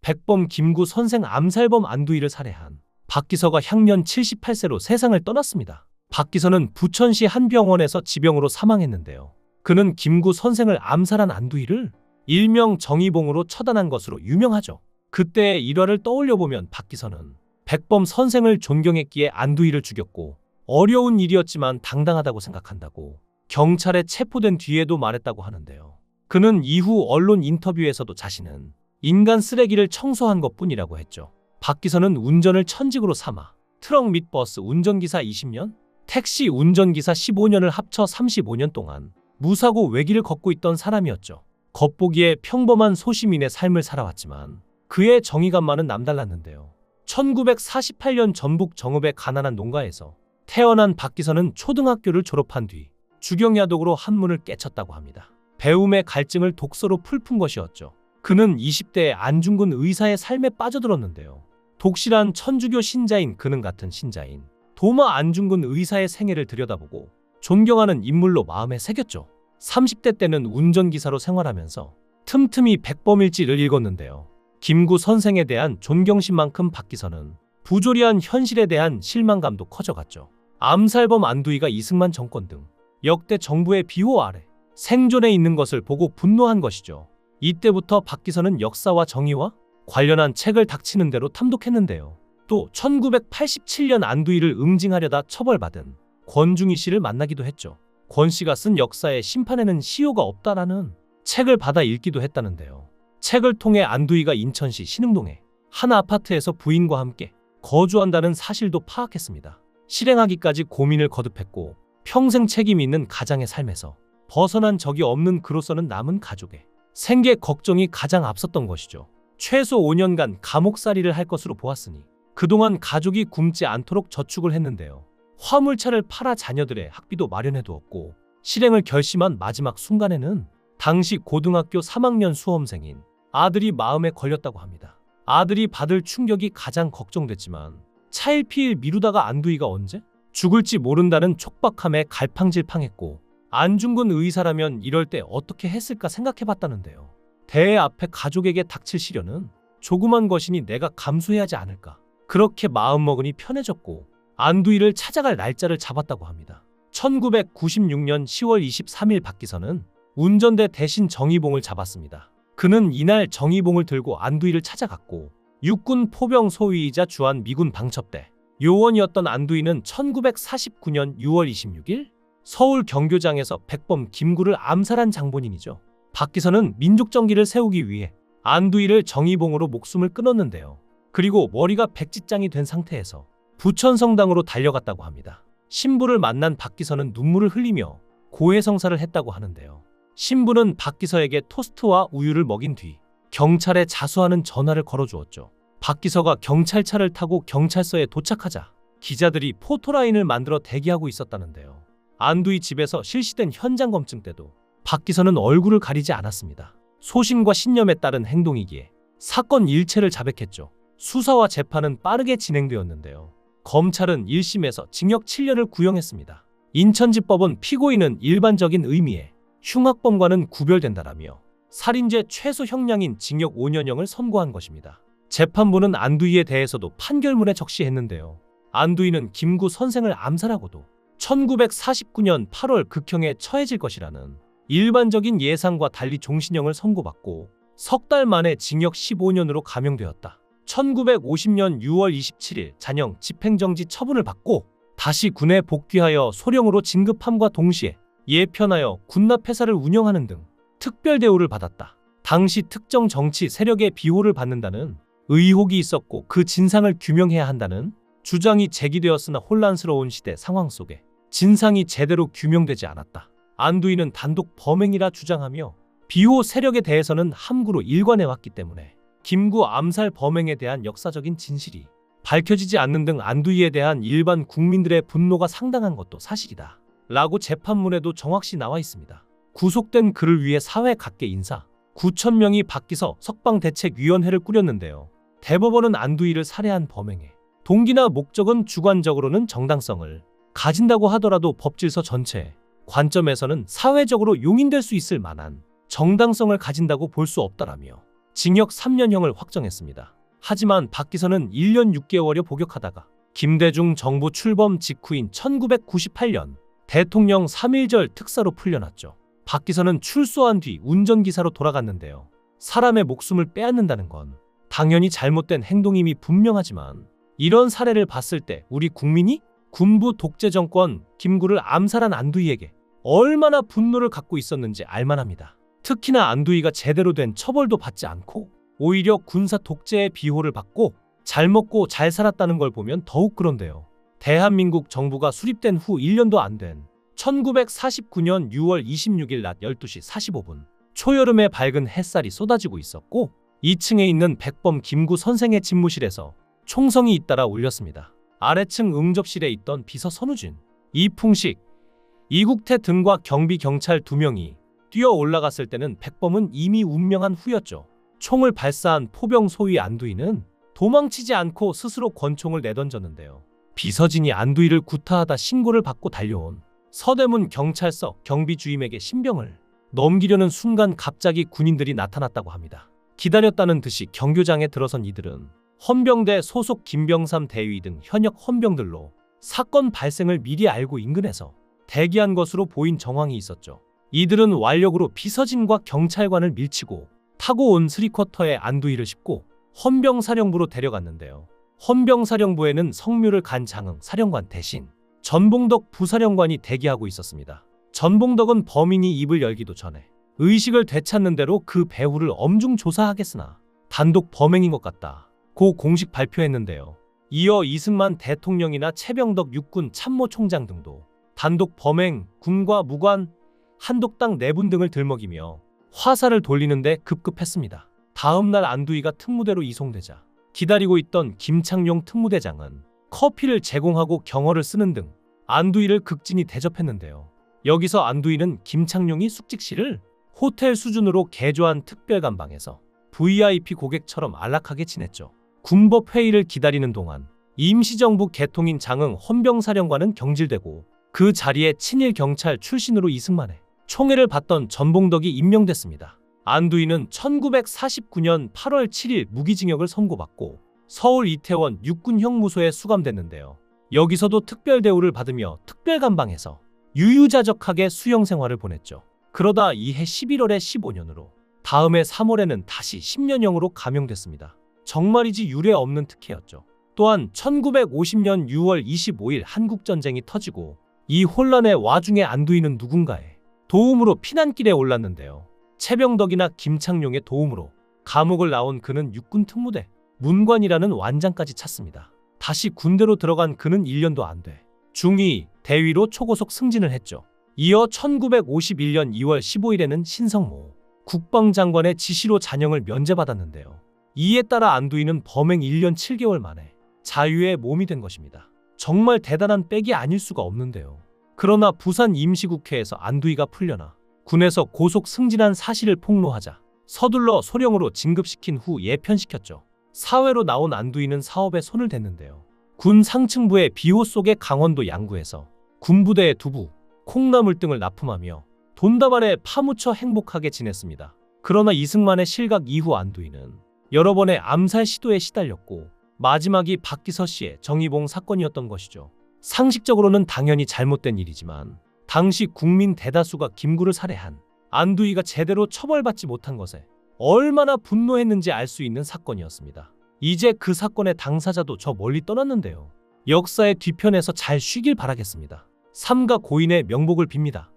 백범 김구 선생 암살범 안두희를 살해한 박기서가 향년 78세로 세상을 떠났습니다. 박기서는 부천시 한 병원에서 지병으로 사망했는데요. 그는 김구 선생을 암살한 안두희를 일명 정의봉으로 처단한 것으로 유명하죠. 그때의 일화를 떠올려보면 박기서는 백범 선생을 존경했기에 안두희를 죽였고 어려운 일이었지만 당당하다고 생각한다고 경찰에 체포된 뒤에도 말했다고 하는데요. 그는 이후 언론 인터뷰에서도 자신은 인간 쓰레기를 청소한 것뿐이라고 했죠. 박기서는 운전을 천직으로 삼아 트럭 및 버스 운전기사 20년, 택시 운전기사 15년을 합쳐 35년 동안 무사고 외길을 걷고 있던 사람이었죠. 겉보기에 평범한 소시민의 삶을 살아왔지만 그의 정의감만은 남달랐는데요. 1948년 전북 정읍의 가난한 농가에서 태어난 박기서는 초등학교를 졸업한 뒤 주경야독으로 한문을 깨쳤다고 합니다. 배움의 갈증을 독서로 풀푼 것이었죠. 그는 20대에 안중근 의사의 삶에 빠져들었는데요. 독실한 천주교 신자인 그는 같은 신자인 도마 안중근 의사의 생애를 들여다보고 존경하는 인물로 마음에 새겼죠. 30대 때는 운전기사로 생활하면서 틈틈이 백범일지를 읽었는데요. 김구 선생에 대한 존경심만큼 박기서는 부조리한 현실에 대한 실망감도 커져갔죠. 암살범 안두희가 이승만 정권 등 역대 정부의 비호 아래 생존해 있는 것을 보고 분노한 것이죠. 이때부터 박기서는 역사와 정의와 관련한 책을 닥치는 대로 탐독했는데요. 또 1987년 안두희를 응징하려다 처벌받은 권중희 씨를 만나기도 했죠. 권 씨가 쓴 역사의 심판에는 시효가 없다라는 책을 받아 읽기도 했다는데요. 책을 통해 안두희가 인천시 신흥동의 한 아파트에서 부인과 함께 거주한다는 사실도 파악했습니다. 실행하기까지 고민을 거듭했고 평생 책임 있는 가장의 삶에서 벗어난 적이 없는 그로서는 남은 가족의 생계 걱정이 가장 앞섰던 것이죠. 최소 5년간 감옥살이를 할 것으로 보았으니 그동안 가족이 굶지 않도록 저축을 했는데요. 화물차를 팔아 자녀들의 학비도 마련해 두었고 실행을 결심한 마지막 순간에는 당시 고등학교 3학년 수험생인 아들이 마음에 걸렸다고 합니다. 아들이 받을 충격이 가장 걱정됐지만 차일피일 미루다가 안두희가 언제 죽을지 모른다는 촉박함에 갈팡질팡했고 안중근 의사라면 이럴 때 어떻게 했을까 생각해봤다는데요. 대회 앞에 가족에게 닥칠 시련은 조그만 것이니 내가 감수해야 하지 않을까. 그렇게 마음먹으니 편해졌고 안두희를 찾아갈 날짜를 잡았다고 합니다. 1996년 10월 23일 박기서는 운전대 대신 정의봉을 잡았습니다. 그는 이날 정의봉을 들고 안두희를 찾아갔고 육군 포병 소위이자 주한 미군 방첩대 요원이었던 안두희는 1949년 6월 26일 서울 경교장에서 백범 김구를 암살한 장본인이죠. 박기서는 민족정기를 세우기 위해 안두희를 정의봉으로 목숨을 끊었는데요. 그리고 머리가 백지장이 된 상태에서 부천성당으로 달려갔다고 합니다. 신부를 만난 박기서는 눈물을 흘리며 고해성사를 했다고 하는데요. 신부는 박기서에게 토스트와 우유를 먹인 뒤 경찰에 자수하는 전화를 걸어주었죠. 박기서가 경찰차를 타고 경찰서에 도착하자 기자들이 포토라인을 만들어 대기하고 있었다는데요. 안두희 집에서 실시된 현장 검증 때도 박기서는 얼굴을 가리지 않았습니다. 소신과 신념에 따른 행동이기에 사건 일체를 자백했죠. 수사와 재판은 빠르게 진행되었는데요. 검찰은 1심에서 징역 7년을 구형했습니다. 인천지법은 피고인은 일반적인 의미의 흉악범과는 구별된다라며 살인죄 최소 형량인 징역 5년형을 선고한 것입니다. 재판부는 안두희에 대해서도 판결문에 적시했는데요. 안두희는 김구 선생을 암살하고도 1949년 8월 극형에 처해질 것이라는 일반적인 예상과 달리 종신형을 선고받고 석 달 만에 징역 15년으로 감형되었다. 1950년 6월 27일 잔형 집행정지 처분을 받고 다시 군에 복귀하여 소령으로 진급함과 동시에 예편하여 군납회사를 운영하는 등 특별 대우를 받았다. 당시 특정 정치 세력의 비호를 받는다는 의혹이 있었고 그 진상을 규명해야 한다는 주장이 제기되었으나 혼란스러운 시대 상황 속에 진상이 제대로 규명되지 않았다. 안두희는 단독 범행이라 주장하며 비호 세력에 대해서는 함구로 일관해왔기 때문에 김구 암살 범행에 대한 역사적인 진실이 밝혀지지 않는 등 안두희에 대한 일반 국민들의 분노가 상당한 것도 사실이다. 라고 재판문에도 정확시 나와 있습니다. 구속된 그를 위해 사회 각계 인사 9,000명이 박기서 석방대책위원회를 꾸렸는데요. 대법원은 안두희를 살해한 범행의 동기나 목적은 주관적으로는 정당성을 가진다고 하더라도 법질서 전체의 관점에서는 사회적으로 용인될 수 있을 만한 정당성을 가진다고 볼 수 없다라며 징역 3년형을 확정했습니다. 하지만 박기서는 1년 6개월여 복역하다가 김대중 정부 출범 직후인 1998년 대통령 3.1절 특사로 풀려났죠. 박기서는 출소한 뒤 운전기사로 돌아갔는데요. 사람의 목숨을 빼앗는다는 건 당연히 잘못된 행동임이 분명하지만 이런 사례를 봤을 때 우리 국민이 군부 독재 정권 김구를 암살한 안두희에게 얼마나 분노를 갖고 있었는지 알만합니다. 특히나 안두희가 제대로 된 처벌도 받지 않고 오히려 군사 독재의 비호를 받고 잘 먹고 잘 살았다는 걸 보면 더욱 그런데요. 대한민국 정부가 수립된 후 1년도 안 된 1949년 6월 26일 낮 12시 45분 초여름의 밝은 햇살이 쏟아지고 있었고 2층에 있는 백범 김구 선생의 집무실에서 총성이 잇따라 울렸습니다. 아래층 응접실에 있던 비서 선우진, 이풍식, 이국태 등과 경비 경찰 2명이 뛰어 올라갔을 때는 백범은 이미 운명한 후였죠. 총을 발사한 포병 소위 안두희는 도망치지 않고 스스로 권총을 내던졌는데요. 비서진이 안두희를 구타하다 신고를 받고 달려온 서대문 경찰서 경비 주임에게 신병을 넘기려는 순간 갑자기 군인들이 나타났다고 합니다. 기다렸다는 듯이 경교장에 들어선 이들은 헌병대 소속 김병삼 대위 등 현역 헌병들로 사건 발생을 미리 알고 인근에서 대기한 것으로 보인 정황이 있었죠. 이들은 완력으로 비서진과 경찰관을 밀치고 타고 온 3쿼터에 안두희를 싣고 헌병사령부로 데려갔는데요. 헌병사령부에는 성묘를 간 장흥 사령관 대신 전봉덕 부사령관이 대기하고 있었습니다. 전봉덕은 범인이 입을 열기도 전에 의식을 되찾는 대로 그 배후를 엄중 조사하겠으나 단독 범행인 것 같다 고 공식 발표했는데요. 이어 이승만 대통령이나 최병덕 육군 참모총장 등도 단독 범행, 군과 무관, 한독당 4분 등을 들먹이며 화살을 돌리는데 급급했습니다. 다음 날 안두희가 특무대로 이송되자 기다리고 있던 김창룡 특무대장은 커피를 제공하고 경어를 쓰는 등 안두희를 극진히 대접했는데요. 여기서 안두희는 김창룡이 숙직실을 호텔 수준으로 개조한 특별감방에서 VIP 고객처럼 안락하게 지냈죠. 군법 회의를 기다리는 동안 임시정부 개통인 장흥 헌병사령관은 경질되고 그 자리에 친일 경찰 출신으로 이승만의 총애를 받던 전봉덕이 임명됐습니다. 안두희는 1949년 8월 7일 무기징역을 선고받고 서울 이태원 육군형무소에 수감됐는데요. 여기서도 특별대우를 받으며 특별감방에서 유유자적하게 수용 생활을 보냈죠. 그러다 이해 11월에 15년으로 다음해 3월에는 다시 10년형으로 감형됐습니다. 정말이지 유례 없는 특혜였죠. 또한 1950년 6월 25일 한국전쟁이 터지고 이 혼란의 와중에 안두희는 누군가의 도움으로 피난길에 올랐는데요. 최병덕이나 김창룡의 도움으로 감옥을 나온 그는 육군 특무대 문관이라는 완장까지 찼습니다. 다시 군대로 들어간 그는 1년도 안 돼 중위, 대위로 초고속 승진을 했죠. 이어 1951년 2월 15일에는 신성모 국방장관의 지시로 잔영을 면제받았는데요. 이에 따라 안두희는 범행 1년 7개월 만에 자유의 몸이 된 것입니다. 정말 대단한 백이 아닐 수가 없는데요. 그러나 부산 임시국회에서 안두희가 풀려나 군에서 고속 승진한 사실을 폭로하자 서둘러 소령으로 진급시킨 후 예편시켰죠. 사회로 나온 안두희는 사업에 손을 댔는데요. 군 상층부의 비호 속의 강원도 양구에서 군부대의 두부, 콩나물 등을 납품하며 돈다발에 파묻혀 행복하게 지냈습니다. 그러나 이승만의 실각 이후 안두희는 여러 번의 암살 시도에 시달렸고 마지막이 박기서 씨의 정의봉 사건이었던 것이죠. 상식적으로는 당연히 잘못된 일이지만 당시 국민 대다수가 김구를 살해한 안두희가 제대로 처벌받지 못한 것에 얼마나 분노했는지 알 수 있는 사건이었습니다. 이제 그 사건의 당사자도 저 멀리 떠났는데요. 역사의 뒤편에서 잘 쉬길 바라겠습니다. 삼가 고인의 명복을 빕니다.